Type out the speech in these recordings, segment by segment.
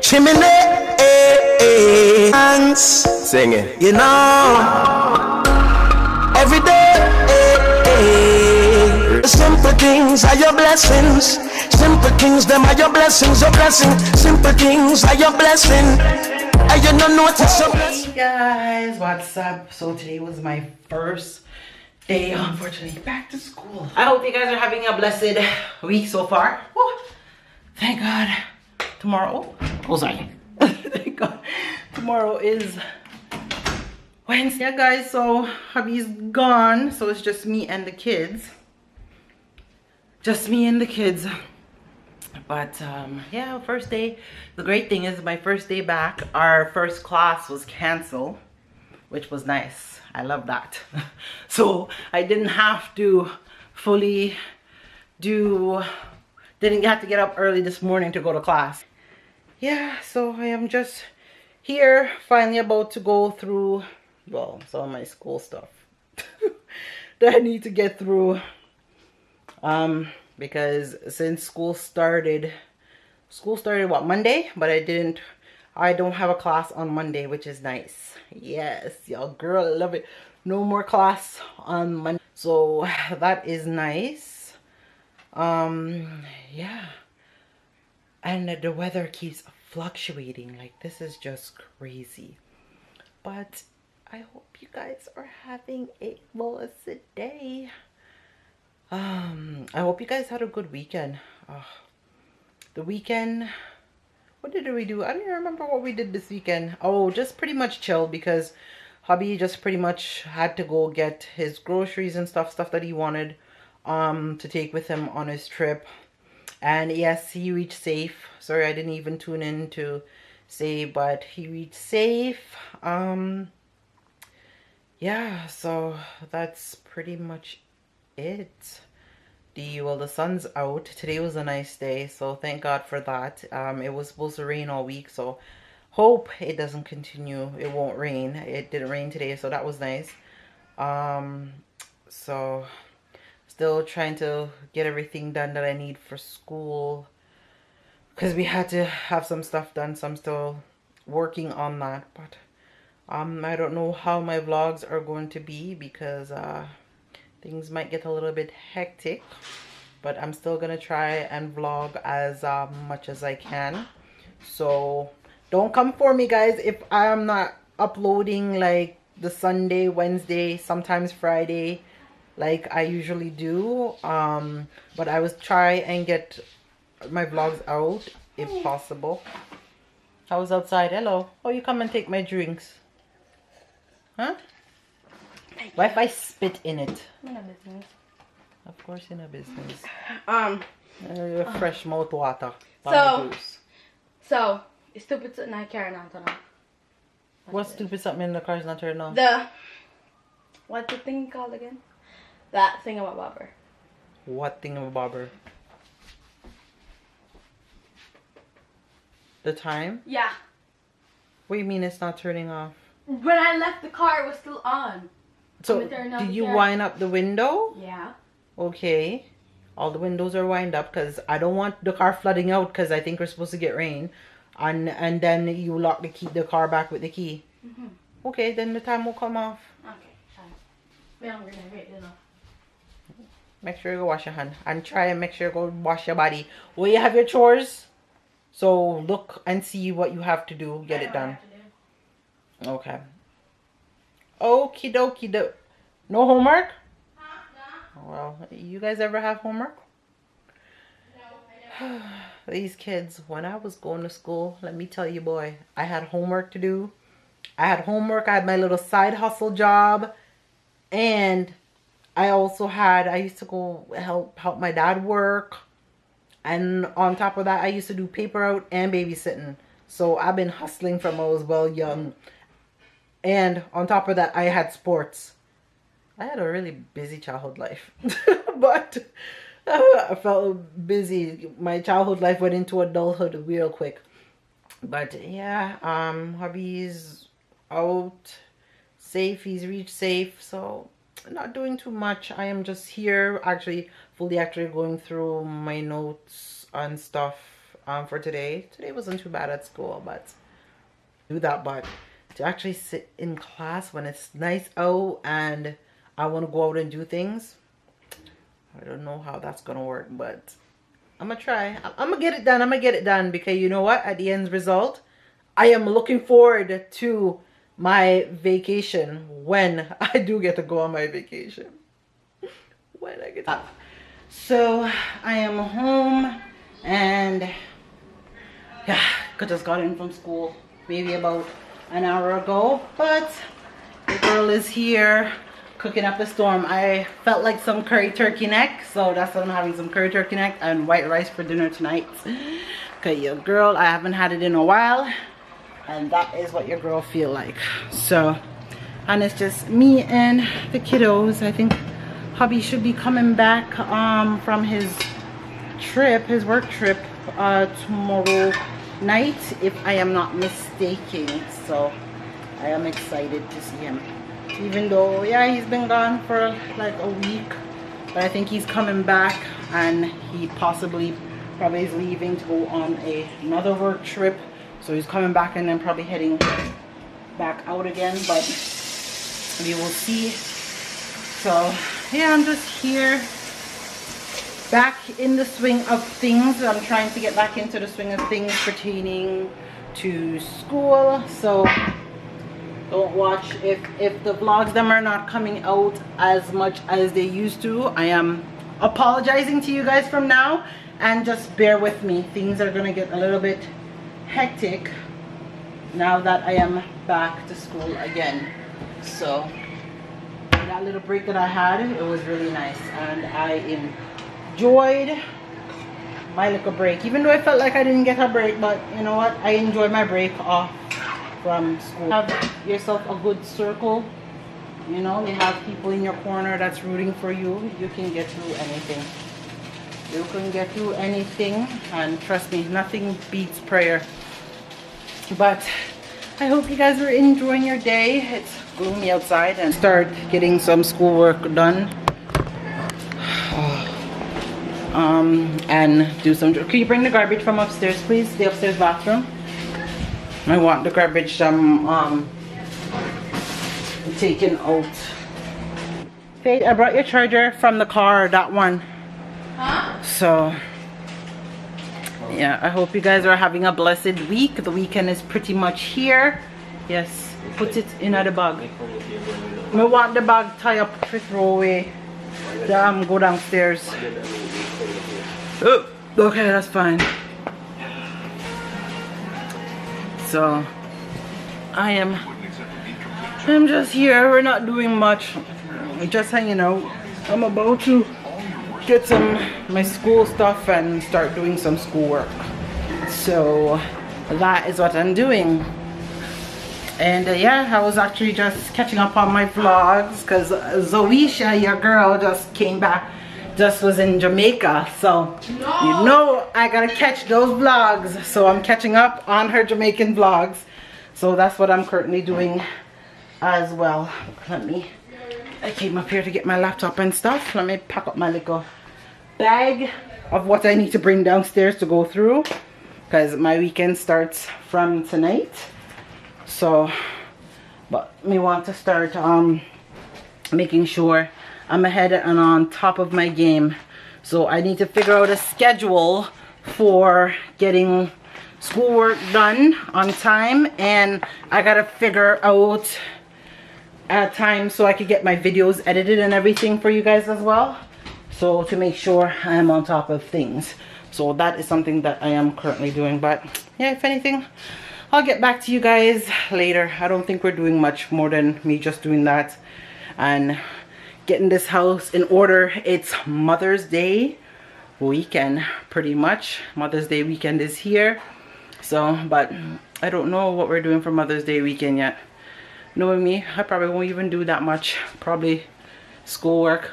Chimney, thanks. Sing it. You know, every day, simple things are your blessings. Simple things, them are your blessings, your blessing. Simple things are your blessing. And you don't notice your blessing. Hey guys, what's up? So today was my first day, unfortunately, back to school. I hope you guys are having a blessed week so far. Woo. Thank God. Tomorrow, oh sorry. Thank God. Tomorrow is Wednesday. Yeah guys, so hubby's gone, so it's just me and the kids. Just me and the kids. But yeah, first day. The great thing is my first day back, our first class was canceled, which was nice. I love that. So I didn't have to fully didn't have to get up early this morning to go to class. Yeah, so I am just here finally about to go through, well, some of my school stuff that I need to get through. Because since school started what, Monday? But I don't have a class on Monday, which is nice. Yes, y'all, girl, I love it. No more class on Monday, so that is nice. Yeah, and the weather keeps fluctuating. Like, this is just crazy. But I hope you guys are having a blessed day. I hope you guys had a good weekend. The weekend, what did we do? I don't even remember what we did this weekend. Oh, just pretty much chill, because hubby just pretty much had to go get his groceries and stuff that he wanted to take with him on his trip. And yes, he reached safe. Sorry, I didn't even tune in to say, but he reached safe. Yeah, so that's pretty much it. The sun's out. Today was a nice day, so thank God for that. It was supposed to rain all week, so hope it doesn't continue. It won't rain. It didn't rain today, so that was nice. So still trying to get everything done that I need for school, because we had to have some stuff done, so I'm still working on that. But I don't know how my vlogs are going to be, because things might get a little bit hectic, but I'm still gonna try and vlog as much as I can. So don't come for me, guys, if I'm not uploading like the Sunday, Wednesday, sometimes Friday like I usually do. But I was try and get my vlogs out if possible. I was outside. Hello. Oh, you come and take my drinks, huh? What if I spit in it? I'm in business. Of course, in a business. Fresh mouth water. So it's stupid something I carry on to now. What stupid something in the car's not turning on? What's the thing called again? That thingamabobber. What thingamabobber? The time? Yeah. What do you mean it's not turning off? When I left the car, it was still on. So, did you wind up the window? Yeah. Okay. All the windows are wind up, because I don't want the car flooding out, because I think we're supposed to get rain. And then you lock the car back with the key. Mm-hmm. Okay, then the time will come off. Okay, fine. We're not gonna wait, you know. Make sure you go wash your hand. And try and make sure you go wash your body. Will you have your chores? So look and see what you have to do. Get it done. Okay. Okie dokie. No homework? No. Well, you guys ever have homework? No, I don't. These kids, when I was going to school, let me tell you, boy, I had homework to do. I had homework. I had my little side hustle job. And I used to go help my dad work. And on top of that, I used to do paper out and babysitting. So I've been hustling from I was well young. And on top of that, I had sports. I had a really busy childhood life. But I felt busy. My childhood life went into adulthood real quick. But yeah, hubby's out safe. He's reached safe. So not doing too much. I am just here fully going through my notes and stuff for today. Today wasn't too bad at school, but do that. But to actually sit in class when it's nice out and I want to go out and do things, I don't know how that's gonna work, but I'm gonna try. I'm gonna get it done. I'm gonna get it done, because you know what, at the end result, I am looking forward to my vacation, when I do get to go on my vacation. When I get to. So I am home, and yeah, I just got in from school maybe about an hour ago, but the girl is here cooking up a storm. I felt like some curry turkey neck, so that's what I'm having, some curry turkey neck and white rice for dinner tonight. Okay, your girl, I haven't had it in a while, and that is what your girl feel like. So, and it's just me and the kiddos. I think hubby should be coming back from his trip, his work trip, tomorrow night, if I am not mistaken. So I am excited to see him, even though, yeah, he's been gone for like a week, but I think he's coming back, and he probably is leaving to go on another work trip. So he's coming back and then probably heading back out again, but we will see. So yeah, I'm just here, back in the swing of things. I'm trying to get back into the swing of things pertaining to school. So don't watch, if the vlogs them are not coming out as much as they used to, I am apologizing to you guys from now, and just bear with me. Things are gonna get a little bit hectic now that I am back to school again. So that little break that I had, it was really nice, and I enjoyed my little break, even though I felt like I didn't get a break. But you know what, I enjoyed my break off from school. Have yourself a good circle, you know, you have people in your corner that's rooting for you. You can get through anything. You can get through anything, and trust me, nothing beats prayer. But I hope you guys are enjoying your day. It's gloomy outside, and start getting some schoolwork done. And do some. Can you bring the garbage from upstairs, please? The upstairs bathroom. I want the garbage taken out. Faith, I brought your charger from the car, that one. Huh? So yeah, I hope you guys are having a blessed week. The weekend is pretty much here. Yes, put it in the bag. I want the bag tie up to throw away. Go downstairs. Oh, okay, that's fine. So I'm just here. We're not doing much. We're just hanging out. I'm about to get my school stuff and start doing some schoolwork. So that is what I'm doing. And yeah, I was actually just catching up on my vlogs, because Zoisha, your girl, just came back, just was in Jamaica. So you know I gotta catch those vlogs. So I'm catching up on her Jamaican vlogs. So that's what I'm currently doing as well. I came up here to get my laptop and stuff. Let me pack up my little bag of what I need to bring downstairs to go through, because my weekend starts from tonight. So, but me want to start making sure I'm ahead and on top of my game. So I need to figure out a schedule for getting schoolwork done on time, and I gotta figure out a time so I could get my videos edited and everything for you guys as well. So to make sure I'm on top of things. So that is something that I am currently doing. But yeah, if anything, I'll get back to you guys later. I don't think we're doing much more than me just doing that and getting this house in order. It's Mother's Day weekend, pretty much. Mother's Day weekend is here. So, but I don't know what we're doing for Mother's Day weekend yet. Knowing me, I probably won't even do that much. Probably schoolwork.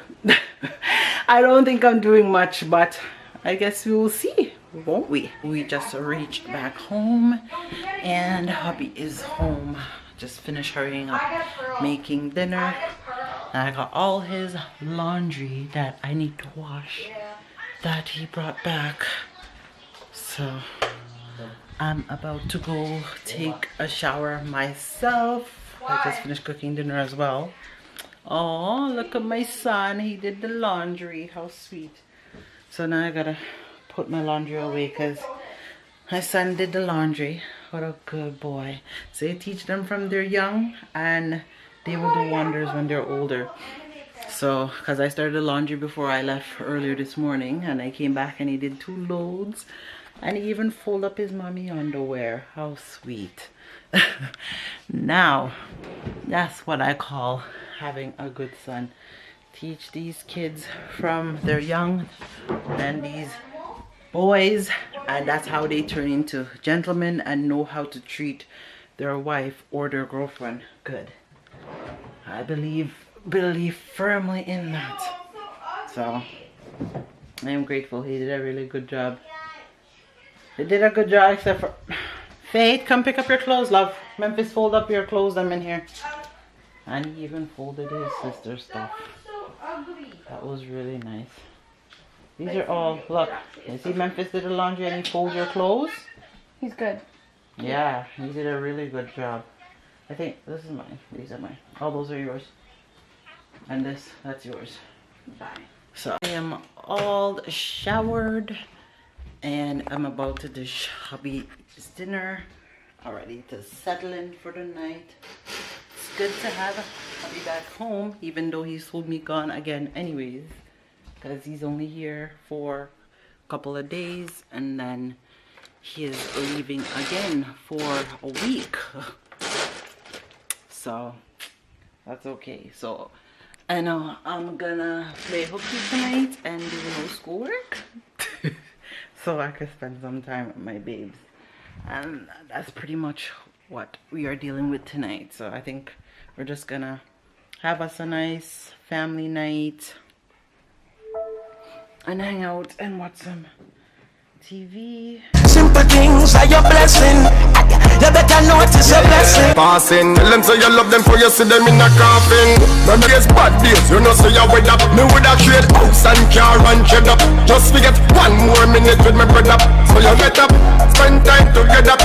I don't think I'm doing much, but I guess we will see, won't we? We just reached back home, and hubby is home. Just finished hurrying up, making dinner. And I got all his laundry that I need to wash that he brought back. So I'm about to go take a shower myself. I just finished cooking dinner as well. Oh, look at my son. He did the laundry. How sweet. So now I gotta put my laundry away because my son did the laundry. What a good boy. So you teach them from they're young and they will do wonders when they're older. So, because I started the laundry before I left earlier this morning, and I came back and he did 2 loads, and he even folded up his mommy underwear. How sweet. Now, that's what I call having a good son. Teach these kids from they're young, and these boys, and that's how they turn into gentlemen and know how to treat their wife or their girlfriend good. I believe firmly in that. So I am grateful. He did a really good job. He did a good job, except for Faith. Come pick up your clothes, love. Memphis, fold up your clothes. I'm in here. And he even folded his sister's stuff. That was really nice. These are all, look, you see Memphis did the laundry and he folds your clothes? He's good. Yeah, he did a really good job. I think this is mine. These are mine. All those are yours. And this, that's yours. Bye. So I am all showered and I'm about to dish hubby's dinner. Already to settle in for the night. It's good to have hubby back home, even though he's told me gone again anyways. Because he's only here for a couple of days and then he is leaving again for a week. So that's okay. So I know I'm gonna play hooky tonight and do no schoolwork. So I can spend some time with my babes. And that's pretty much what we are dealing with tonight. So I think we're just gonna have us a nice family night and hang out and watch some TV. Simple things are your blessing. You better notice your blessing. Passing, tell them say you love them for you see them in a coffin. None of these bad days, you know say you with up. Me woulda trade house and car and cheddar. Just forget 1 more minute with my brother. So you get up, spend time together.